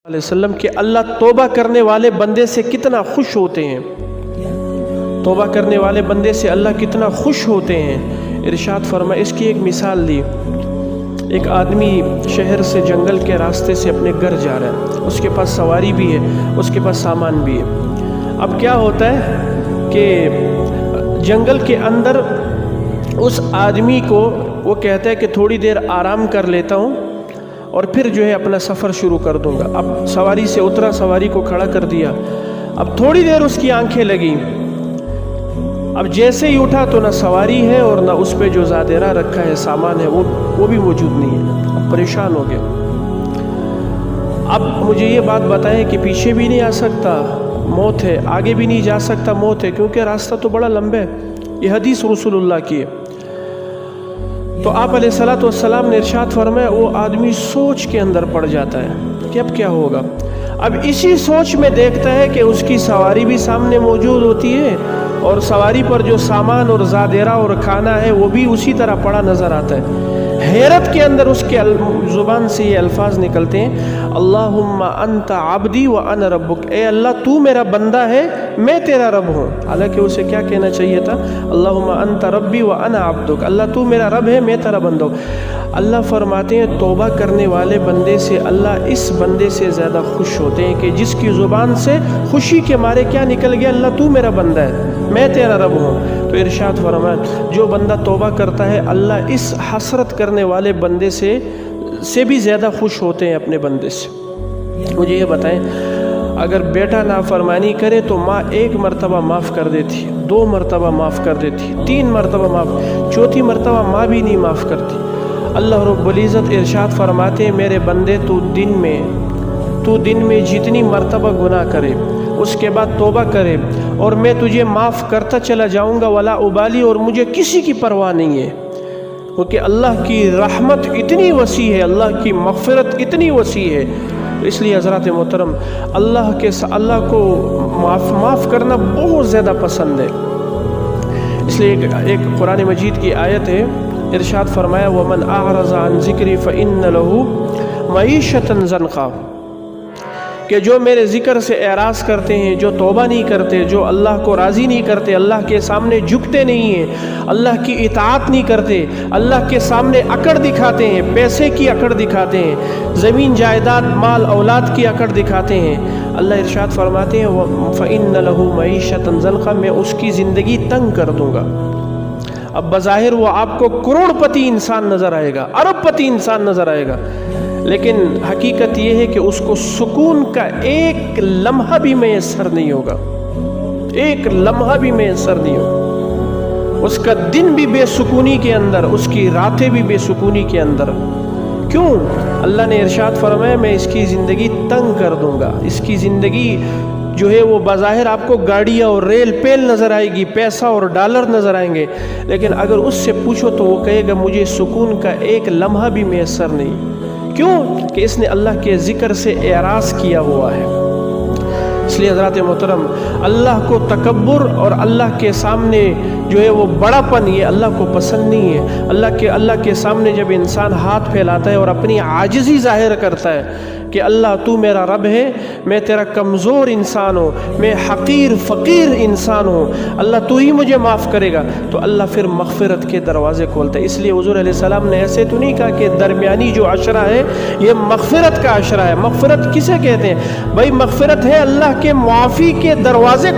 वसल्लम कि अल्लाह तौबा करने वाले बंदे से कितना खुश होते हैं। तौबा करने वाले बंदे से अल्लाह कितना खुश होते हैं। इरशाद फरमाया, इसकी एक मिसाल दी। एक आदमी शहर से जंगल के रास्ते से अपने घर जा रहा है, उसके पास सवारी भी है, उसके पास सामान भी है। अब क्या होता है कि जंगल के अंदर उस आदमी को वो कहता है कि थोड़ी देर आराम कर लेता हूँ और फिर जो है अपना सफ़र शुरू कर दूंगा। अब सवारी से उतरा, सवारी को खड़ा कर दिया। अब थोड़ी देर उसकी आंखें लगी। अब जैसे ही उठा तो ना सवारी है और ना उस पे जो ज़ादेरा रखा है, सामान है, वो भी मौजूद नहीं है। अब परेशान हो गया। अब मुझे ये बात बताएं कि पीछे भी नहीं आ सकता, मौत है, आगे भी नहीं जा सकता, मौत है, क्योंकि रास्ता तो बड़ा लंबा है। ये हदीस रसूलुल्लाह की है। तो आप अलैहिस्सलातु वस्सलाम ने इरशाद फरमाया, वो आदमी सोच के अंदर पड़ जाता है कि अब क्या होगा। अब इसी सोच में देखता है कि उसकी सवारी भी सामने मौजूद होती है और सवारी पर जो सामान और ज़ादेरा और खाना है वो भी उसी तरह पड़ा नज़र आता है। हैरत के अंदर उसके ज़ुबान से ये अल्फाज निकलते हैं, अल्लाहुम्मा अंता अब्दी व अना रब्बुक। ए अल्लाह, तू मेरा बंदा है, मैं तेरा रब हूँ। हालांकि उसे क्या कहना चाहिए था, अल्लाहुम्मा अंता रब्बी व अना अब्दुक। अल्लाह तू मेरा रब है, मैं तेरा बंदा हूँ। अल्लाह फरमाते हैं, तौबा करने वाले बंदे से अल्लाह इस बंदे से ज़्यादा खुश होते हैं कि जिसकी ज़ुबान से खुशी के मारे क्या निकल गया, अल्लाह तू मेरा बंदा है, मैं तेरा रब हूँ। तो इरशाद फरमाया, जो बंदा तौबा करता है अल्लाह इस हसरत करने वाले बंदे से भी ज़्यादा खुश होते हैं अपने बंदे से। मुझे ये बताएं, अगर बेटा नाफरमानी करे तो माँ 1 मरतबा माफ़ कर देती, 2 मरतबा माफ़ कर देती, 3 मरतबा माफ़, चौथी मरतबा माँ भी नहीं माफ़ करती। अल्लाह रब्बुल इज़्ज़त इरशाद फरमाते हैं, मेरे बंदे तू दिन में जितनी मरतबा गुनाह करे उसके बाद तौबा करे और मैं तुझे माफ़ करता चला जाऊँगा, वला उबाली, और मुझे किसी की परवाह नहीं है, क्योंकि अल्लाह की रहमत इतनी वसी है, अल्लाह की मग़फ़िरत इतनी वसी है। इसलिए हज़रात मोहतरम, अल्लाह को माफ़ करना बहुत ज़्यादा पसंद है। इसलिए एक कुरान मजीद की आयत है, इरशाद फरमाया, वमन अअरज़ा अन ज़िक्री फ़इन्न लहू मईशतन ज़नक़ा, कि जो मेरे ज़िक्र से एराज़ करते हैं, जो तौबा नहीं करते, जो अल्लाह को राज़ी नहीं करते, अल्लाह के सामने झुकते नहीं हैं, अल्लाह की इताअत नहीं करते, अल्लाह के सामने अकड़ दिखाते हैं, पैसे की अकड़ दिखाते हैं, ज़मीन जायदाद माल औलाद की अकड़ दिखाते हैं, अल्लाह इरशाद फरमाते हैं, फ़इन्न लहू मईशतन ज़नक़ा, मैं उसकी ज़िंदगी तंग कर दूँगा। अब बज़ाहिर वो आपको करोड़पति इंसान नज़र आएगा, अरबपति इंसान नज़र आएगा, लेकिन हकीकत ये है कि उसको सुकून का एक लम्हा भी मैसर नहीं होगा, एक लम्हा भी मैसर नहीं होगा। उसका दिन भी बेसुकूनी के अंदर, उसकी रातें भी बेसुकूनी के अंदर। क्यों? अल्लाह ने इरशाद फरमाया, मैं इसकी ज़िंदगी तंग कर दूंगा। इसकी ज़िंदगी जो है वो बज़ाहिर आपको गाड़ियाँ और रेल पेल नज़र आएगी, पैसा और डॉलर नज़र आएंगे, लेकिन अगर उससे पूछो तो वो कहेगा, मुझे सुकून का एक लम्हा भी मैसर नहीं। क्यों? कि इसने अल्लाह के ज़िक्र से एराज़ किया हुआ है। इसलिए हज़रात मोहतरम, अल्लाह को तकब्बुर और अल्लाह के सामने जो है वो बड़ापन, ये अल्लाह को पसंद नहीं है। अल्लाह के सामने जब इंसान हाथ फैलाता है और अपनी आजिज़ी ज़ाहिर करता है कि अल्लाह तू मेरा रब है, मैं तेरा कमज़ोर इंसान हूँ, मैं हक़ीर फ़कीर इंसान हूँ, अल्लाह तू ही मुझे माफ़ करेगा, तो अल्लाह फिर मग़फ़िरत के दरवाज़े खोलता है। इसलिए हुज़ूर अलैहिस्सलाम ने ऐसे तो नहीं कहा कि दरमियानी जो अशरा है ये मग़फ़िरत का अशरा है। मग़फ़िरत किसे कहते हैं भाई? मग़फ़िरत है अल्लाह के मुआफ़ी के दरवाज़े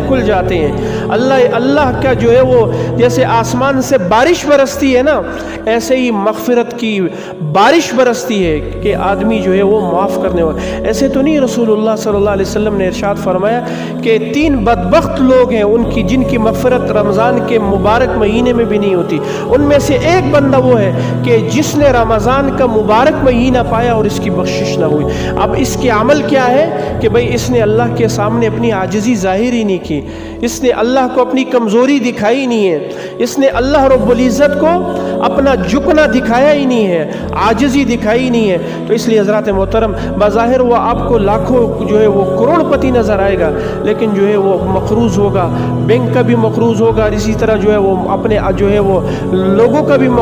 खुल जाते हैं। अल्लाह का जो है वो जैसे आसमान से बारिश बरसती है ना, ऐसे ही मग़फ़िरत की बारिश बरसती है कि आदमी जो है वो माफ़ करने वाला। ऐसे तो नहीं, रसूलुल्लाह सल्लल्लाहु अलैहि वसल्लम ने इरशाद फरमाया कि 3 बदबख्त लोग हैं उनकी जिनकी मग़फ़िरत रमज़ान के मुबारक महीने में भी नहीं होती। उनमें से एक बंदा वो है कि जिसने रमज़ान का मुबारक महीना पाया और इसकी बख्शिश ना हुई। अब इसके अमल क्या है कि भाई इसने अल्लाह के सामने अपनी आजिज़ी ज़ाहिर ही नहीं की, इसने अल्लाह को अपनी कमज़ोरी दिखाई नहीं है, इसने अल्लाह रब्बुल इज़्ज़त को अपना झुकना दिखाया ही नहीं है, आजिज़ी दिखाई नहीं है। तो इसलिए हज़रात मोहतरम, बज़ाहिर वो आपको लाखों जो है वो करोड़पति नज़र आएगा, लेकिन जो है वो मक़रूज़ होगा, बैंक का भी मक़रूज़ होगा, इसी तरह जो है वो अपने जो है वो लोगों का भी